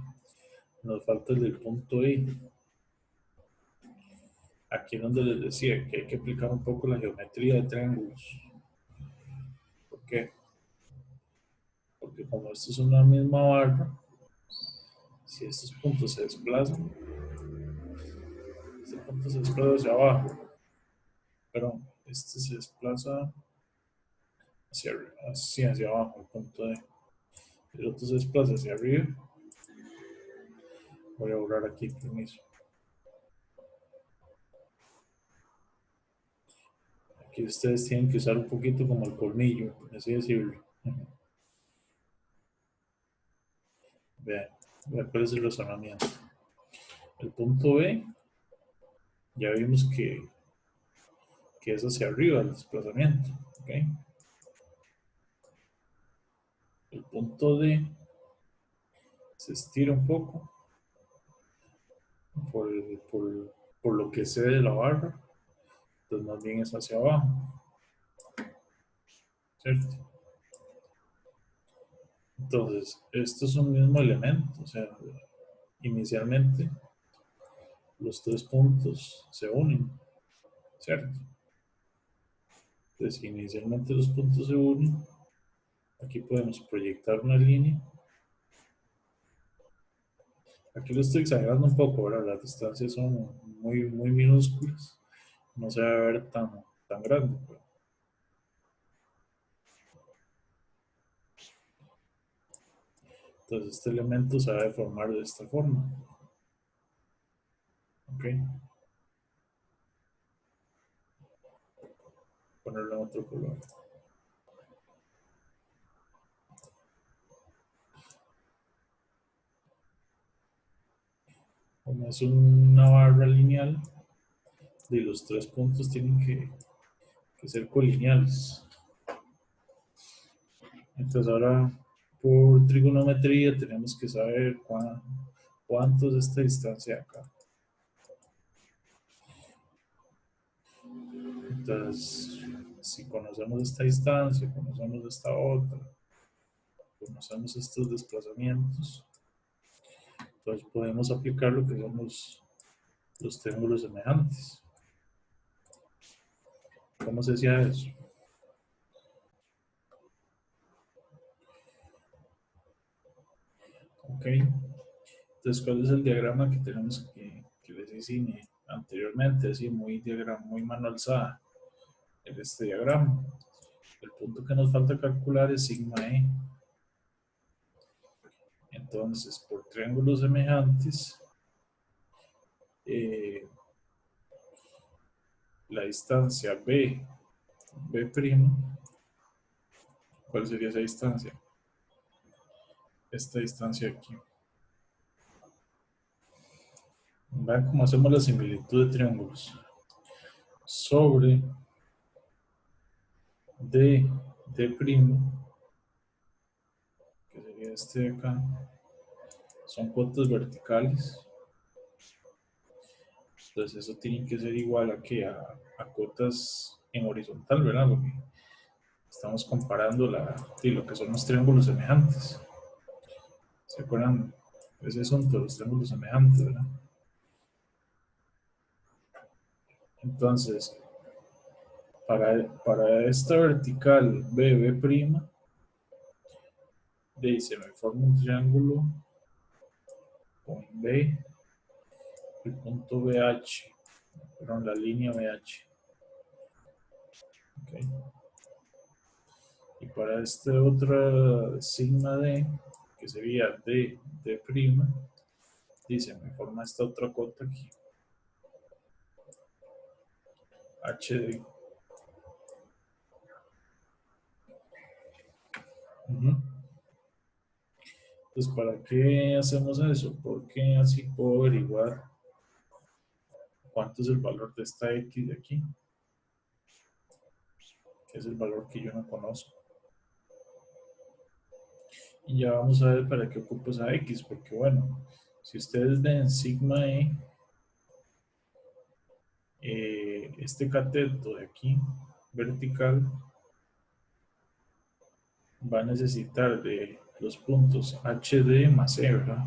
Nos falta el del punto I. Aquí es donde les decía que hay que aplicar un poco la geometría de triángulos. ¿Por qué? Porque como esto es una misma barra, si estos puntos se desplazan, este punto se desplaza hacia abajo, pero este se desplaza hacia abajo, el punto D. El otro se desplaza hacia arriba. Voy a borrar aquí, permiso. Aquí ustedes tienen que usar un poquito como el colmillo, por así decirlo. Vean cuál es el razonamiento. El punto B, ya vimos que es hacia arriba el desplazamiento. ¿Okay? El punto D se estira un poco por, por lo que cede la barra, entonces más bien es hacia abajo, ¿cierto? Entonces, esto es un mismo elemento, o sea, inicialmente los tres puntos se unen, ¿cierto? Entonces, inicialmente los puntos se unen. Aquí podemos proyectar una línea. Aquí lo estoy exagerando un poco, ¿verdad? Las distancias son muy minúsculas. No se va a ver tan grande. Pero entonces, este elemento se va a deformar de esta forma. ¿Ok? Ponerlo en otro color. Como es una barra lineal, y los tres puntos tienen que ser colineales. Entonces ahora por trigonometría tenemos que saber cuánto es esta distancia acá. Entonces, si conocemos esta distancia, conocemos esta otra, conocemos estos desplazamientos, entonces podemos aplicar lo que son los triángulos semejantes. ¿Cómo se hacía eso? Ok. Entonces, ¿cuál es el diagrama que tenemos que les enseñé anteriormente? Así, muy mano alzada. En este diagrama. El punto que nos falta calcular es sigma E. Entonces, por triángulos semejantes, eh, la distancia B', ¿cuál sería esa distancia? Esta distancia aquí. Vean cómo hacemos la similitud de triángulos. Sobre D', que sería este de acá, son cotas verticales. Entonces eso tiene que ser igual a cotas en horizontal, ¿verdad? Porque estamos comparando lo que son los triángulos semejantes. ¿Se acuerdan? Ese son todos los triángulos semejantes, ¿verdad? Entonces, para esta vertical B', se me forma un triángulo con B, el punto BH, perdón, la línea BH. Okay. Y para este otro sigma D, que sería D', se me forma esta otra cota aquí, HD. Entonces, ¿para qué hacemos eso? Porque así puedo averiguar cuánto es el valor de esta X de aquí, que es el valor que yo no conozco. Y ya vamos a ver para qué ocupo esa X, porque bueno, si ustedes ven sigma este cateto de aquí, vertical, va a necesitar de los puntos HD más E, ¿verdad?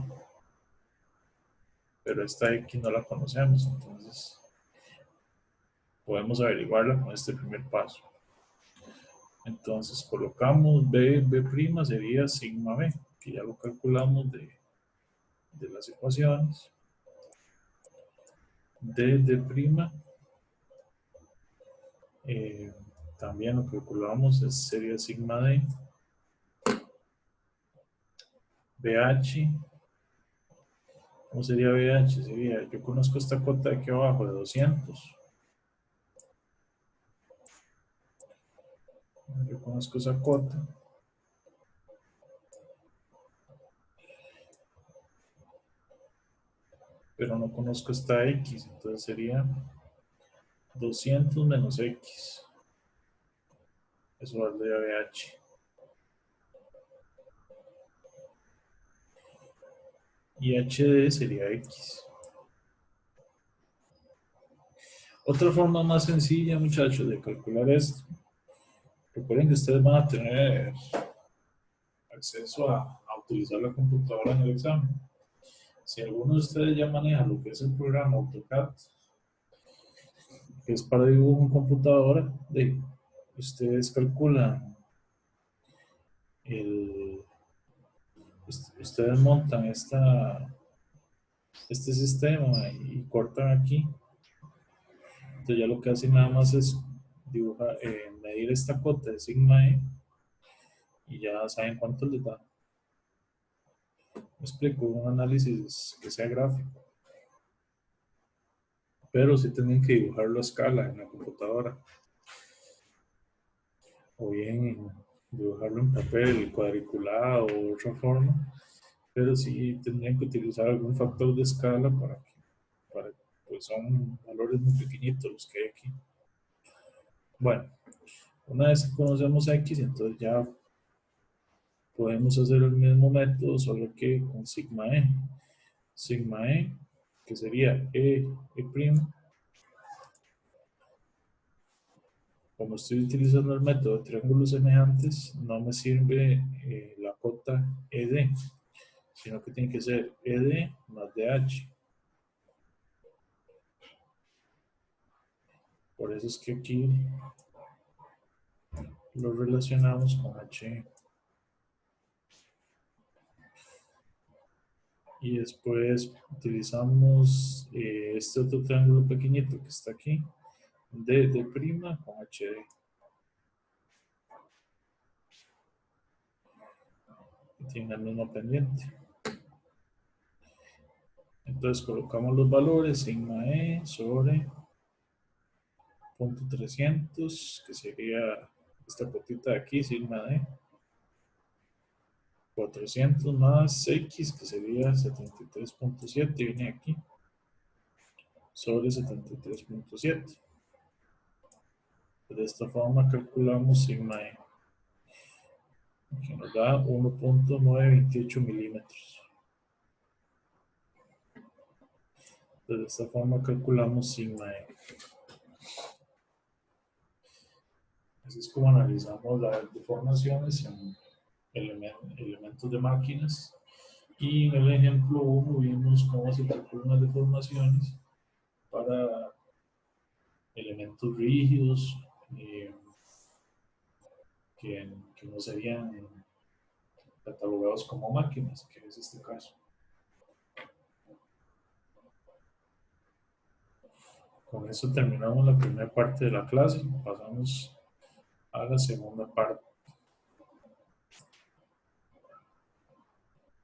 Pero esta X no la conocemos, entonces podemos averiguarla con este primer paso. Entonces colocamos B' sería sigma B, que ya lo calculamos de las ecuaciones. D', también lo calculamos, sería sigma D. BH, ¿cómo sería BH? Sería, yo conozco esta cota de aquí abajo de 200. Yo conozco esa cota. Pero no conozco esta X, entonces sería 200 menos X. Eso valdría BH. Y HD sería X. Otra forma más sencilla, muchachos, de calcular esto. Recuerden que ustedes van a tener acceso a utilizar la computadora en el examen. Si alguno de ustedes ya maneja lo que es el programa AutoCAD, que es para dibujo en computadora, ustedes calculan el, ustedes montan este sistema y cortan aquí. Entonces ya lo que hacen nada más es dibujar, medir esta cota de sigma E y ya saben cuánto les da. Me explico, un análisis que sea gráfico, pero sí tienen que dibujarlo a escala en la computadora o bien dibujarlo en papel cuadriculado o otra forma, pero sí tendrían que utilizar algún factor de escala para pues son valores muy pequeñitos los que hay aquí. Bueno, una vez que conocemos X, entonces ya podemos hacer el mismo método, solo que con sigma E. Sigma E, que sería E', como estoy utilizando el método de triángulos semejantes, no me sirve la cota ED, sino que tiene que ser ED más DH. Por eso es que aquí lo relacionamos con H. Y después utilizamos este otro triángulo pequeñito que está aquí, D' con HD. Y tiene el mismo pendiente. Entonces colocamos los valores, sigma E sobre 0.300, que sería esta cotita de aquí, sigma D. 400 más X, que sería 73.7, viene aquí, sobre 73.7. De esta forma calculamos sigma E, que nos da 1.928 milímetros. De esta forma calculamos sigma E. Así es como analizamos las deformaciones en elementos de máquinas. Y en el ejemplo 1 vimos cómo se calculan las deformaciones para elementos rígidos eh, que no serían catalogados como máquinas, que es este caso. Con eso terminamos la primera parte de la clase. Pasamos a la segunda parte.